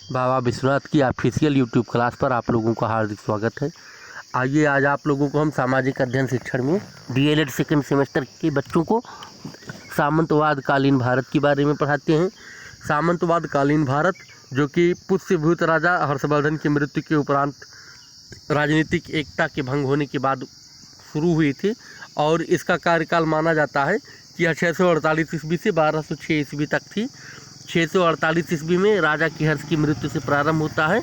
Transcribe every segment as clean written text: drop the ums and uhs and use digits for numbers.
बाबा विश्वनाथ की official YouTube class पर आप लोगों का हार्दिक स्वागत है। आइए आज आप लोगों को हम सामाजिक अध्ययन शिक्षण में डीएलएड सेकंड सेमेस्टर के बच्चों को सामंतवाद कालीन भारत के बारे में पढ़ाते हैं। सामंतवाद कालीन भारत जो कि पुष्यभूत राजा हर्षवर्धन की मृत्यु के उपरांत राजनीतिक एकता के भंग होने के बाद शुरू हुई थी और इसका कार्यकाल माना जाता है कि यह 648 ईस्वी से 1206 ईस्वी तक थी। 648 ईस्वी में राजा की हर्ष की मृत्यु से प्रारंभ होता है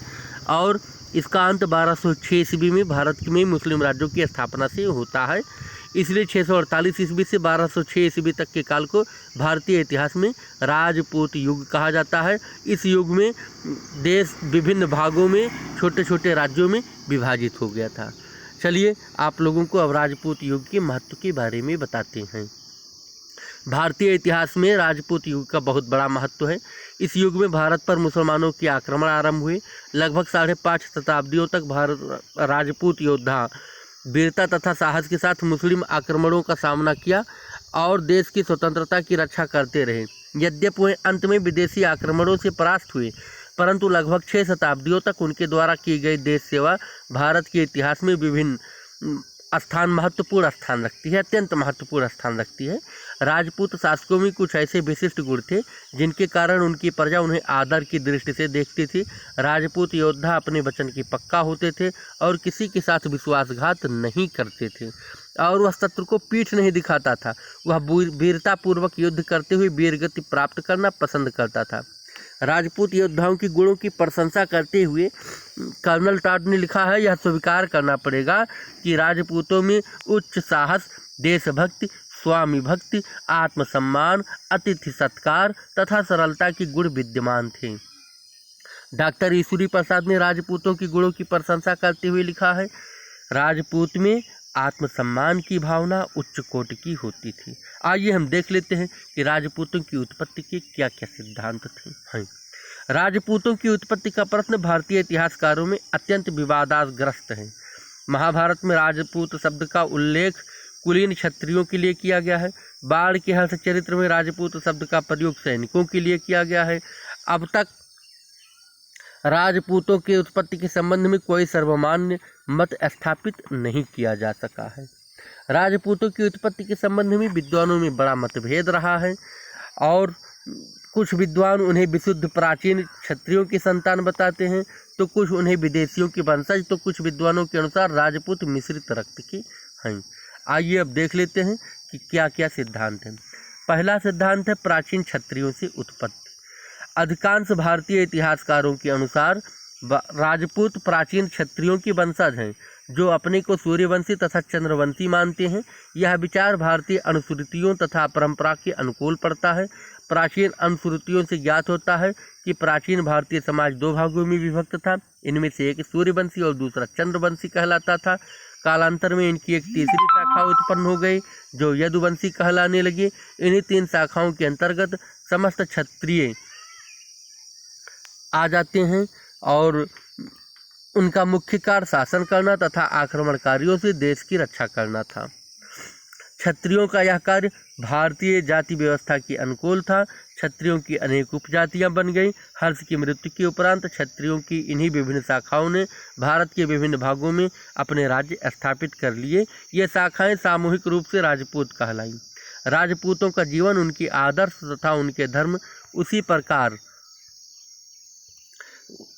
और इसका अंत 1206 ईस्वी में भारत में मुस्लिम राज्यों की स्थापना से होता है। इसलिए 648 ईस्वी से 1206 ईस्वी तक के काल को भारतीय इतिहास में राजपूत युग कहा जाता है। इस युग में देश विभिन्न भागों में छोटे छोटे राज्यों में विभाजित हो गया था। चलिए आप लोगों को अब राजपूत युग के महत्व के बारे में बताते हैं। भारतीय इतिहास में राजपूत युग का बहुत बड़ा महत्व है। इस युग में भारत पर मुसलमानों के आक्रमण आरंभ हुए। लगभग 5.5 शताब्दियों तक भारत राजपूत योद्धा वीरता तथा साहस के साथ मुस्लिम आक्रमणों का सामना किया और देश की स्वतंत्रता की रक्षा करते रहे। यद्यपि वे अंत में विदेशी आक्रमणों से परास्त हुए, परंतु लगभग 6 शताब्दियों तक उनके द्वारा की गई देश सेवा भारत के इतिहास में विभिन्न महत्वपूर्ण स्थान रखती है, अत्यंत महत्वपूर्ण स्थान रखती है। राजपूत शासकों में कुछ ऐसे विशिष्ट गुण थे जिनके कारण उनकी प्रजा उन्हें आदर की दृष्टि से देखती थी। राजपूत योद्धा अपने वचन के पक्का होते थे और किसी के साथ विश्वासघात नहीं करते थे और वह शत्रु को पीठ नहीं दिखाता था। वह वीरतापूर्वक युद्ध करते हुए वीरगति प्राप्त करना पसंद करता था। राजपूत योद्धाओं की गुणों की प्रशंसा करते हुए कर्नल टॉड ने लिखा है, यह स्वीकार करना पड़ेगा कि राजपूतों में उच्च साहस, देशभक्ति, स्वामी भक्ति, आत्मसम्मान, अतिथि सत्कार तथा सरलता के गुण विद्यमान थे। डॉक्टर ईश्वरी प्रसाद ने राजपूतों की गुणों की प्रशंसा करते हुए लिखा है, राजपूत में आत्मसम्मान की भावना उच्च कोटि की होती थी। आइए हम देख लेते हैं कि राजपूतों की उत्पत्ति के क्या क्या सिद्धांत थे। राजपूतों की उत्पत्ति का प्रश्न भारतीय इतिहासकारों में अत्यंत विवादाग्रस्त है। महाभारत में राजपूत शब्द का उल्लेख कुलीन क्षत्रियों के लिए किया गया है। बाण के हर्ष चरित्र में राजपूत शब्द का प्रयोग सैनिकों के लिए किया गया है। अब तक राजपूतों के उत्पत्ति के संबंध में कोई सर्वमान्य मत स्थापित नहीं किया जा सका है। राजपूतों की उत्पत्ति के संबंध में विद्वानों में बड़ा मतभेद रहा है और कुछ विद्वान उन्हें विशुद्ध प्राचीन क्षत्रियों की संतान बताते हैं, तो कुछ उन्हें विदेशियों के वंशज, तो कुछ विद्वानों के अनुसार राजपूत मिश्रित रक्त के हैं। आइए अब देख लेते हैं कि क्या क्या सिद्धांत हैं। पहला सिद्धांत है प्राचीन क्षत्रियों से उत्पत्ति। अधिकांश भारतीय इतिहासकारों के अनुसार राजपूत प्राचीन क्षत्रियों की वंशज हैं जो अपने को सूर्यवंशी तथा चंद्रवंशी मानते हैं। यह विचार भारतीय अनुश्रुतियों तथा परंपरा के अनुकूल पड़ता है। प्राचीन अनुश्रुतियों से ज्ञात होता है कि प्राचीन भारतीय समाज 2 भागों में विभक्त था। इनमें से एक सूर्यवंशी और दूसरा चंद्रवंशी कहलाता था। कालांतर में इनकी एक तीसरी शाखा उत्पन्न हो गई जो यदुवंशी कहलाने लगी। इन्हीं 3 शाखाओं के अंतर्गत समस्त क्षत्रिय आ जाते हैं और उनका मुख्य कार्य शासन करना तथा आक्रमणकारियों से देश की रक्षा करना था। क्षत्रियों का यह कार्य भारतीय जाति व्यवस्था के अनुकूल था। क्षत्रियों की अनेक उपजातियां बन गईं। हर्ष की मृत्यु के उपरांत क्षत्रियों की इन्हीं विभिन्न शाखाओं ने भारत के विभिन्न भागों में अपने राज्य स्थापित कर लिए। ये शाखाएं सामूहिक रूप से राजपूत कहलाईं। राजपूतों का जीवन, उनकी आदर्श तथा उनके धर्म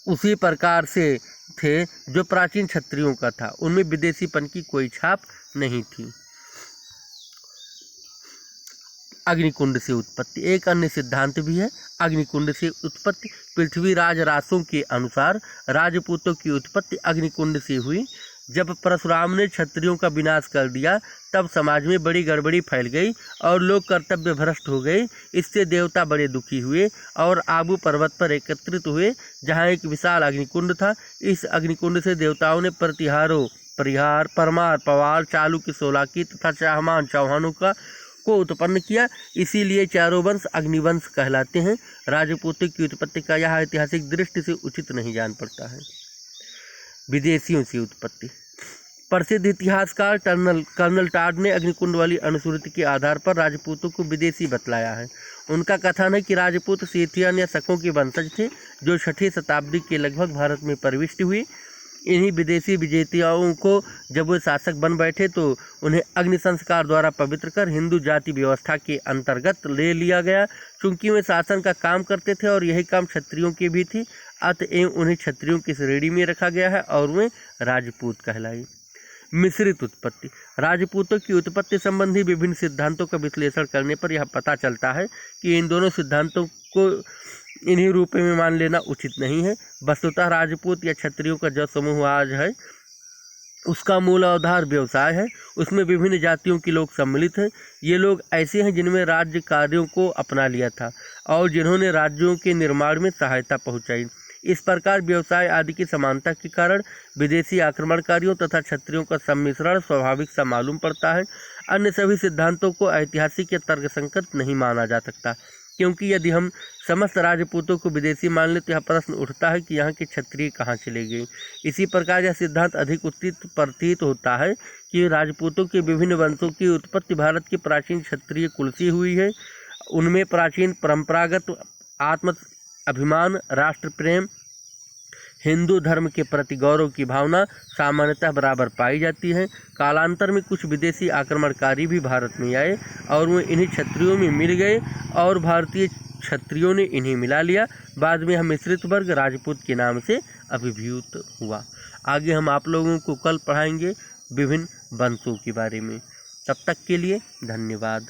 उसी प्रकार से थे जो प्राचीन क्षत्रियों का था। उनमें विदेशीपन की कोई छाप नहीं थी। अग्निकुंड से उत्पत्ति एक अन्य सिद्धांत भी है। अग्निकुंड से उत्पत्ति पृथ्वीराज रासों के अनुसार राजपूतों की उत्पत्ति अग्निकुंड से हुई। जब परशुराम ने क्षत्रियों का विनाश कर दिया तब समाज में बड़ी गड़बड़ी फैल गई और लोग कर्तव्य भ्रष्ट हो गए। इससे देवता बड़े दुखी हुए और आबू पर्वत पर एकत्रित हुए जहाँ एक विशाल अग्निकुंड था। इस अग्निकुंड से देवताओं ने परिहार, परमार, पवार, चालुक्य, सोलाकी तथा चाहमान चौहानों को उत्पन्न किया। इसीलिए चारों वंश अग्निवंश कहलाते हैं। राजपूतों की उत्पत्ति का यह ऐतिहासिक दृष्टि से उचित नहीं जान पड़ता है। विदेशियों से उत्पत्ति प्रसिद्ध इतिहासकार कर्नल टाड ने अग्निकुंड वाली अनुश्रुति के आधार पर राजपूतों को विदेशी बतलाया है। उनका कथन है कि राजपूत सेठियन या शकों के वंशज थे जो 6ठी शताब्दी के लगभग भारत में प्रविष्ट हुए। इन्हीं विदेशी विजेताओं को जब वे शासक बन बैठे तो उन्हें अग्नि संस्कार द्वारा पवित्र कर हिंदू जाति व्यवस्था के अंतर्गत ले लिया गया। चूंकि वे शासन का काम करते थे और यही काम क्षत्रियों की भी थी, अतएव उन्हें क्षत्रियों की श्रेणी में रखा गया है और वे राजपूत कहलाई। मिश्रित उत्पत्ति। राजपूतों की उत्पत्ति संबंधी विभिन्न सिद्धांतों का विश्लेषण करने पर यह पता चलता है कि इन दोनों सिद्धांतों को इन्हीं रूप में मान लेना उचित नहीं है। वस्तुतः राजपूत या क्षत्रियों का जो समूह आज है उसका मूल आधार व्यवसाय है। उसमें विभिन्न जातियों के लोग सम्मिलित हैं। ये लोग ऐसे हैं जिनमें राज्य कार्यों को अपना लिया था और जिन्होंने राज्यों के निर्माण में सहायता पहुंचाई। इस प्रकार व्यवसाय आदि की समानता के कारण विदेशी आक्रमणकारियों तथा क्षत्रियों का सम्मिश्रण स्वाभाविक सा मालूम पड़ता है। अन्य सभी सिद्धांतों को ऐतिहासिक या तर्कसंगत नहीं माना जा सकता, क्योंकि यदि हम समस्त राजपूतों को विदेशी मान लें तो यह प्रश्न उठता है कि यहाँ के क्षत्रिय कहाँ चले गए। इसी प्रकार यह सिद्धांत अधिक उचित प्रतीत होता है कि राजपूतों के विभिन्न वंशों की उत्पत्ति भारत के प्राचीन क्षत्रिय कुल से हुई है। उनमें प्राचीन परंपरागत आत्म अभिमान, राष्ट्र प्रेम, हिंदू धर्म के प्रति गौरव की भावना सामान्यतः बराबर पाई जाती है। कालांतर में कुछ विदेशी आक्रमणकारी भी भारत में आए और वे इन्हीं क्षत्रियों में मिल गए और भारतीय क्षत्रियों ने इन्हें मिला लिया। बाद में यह मिश्रित वर्ग राजपूत के नाम से अभिभूत हुआ। आगे हम आप लोगों को कल पढ़ाएंगे विभिन्न वंशों के बारे में। तब तक के लिए धन्यवाद।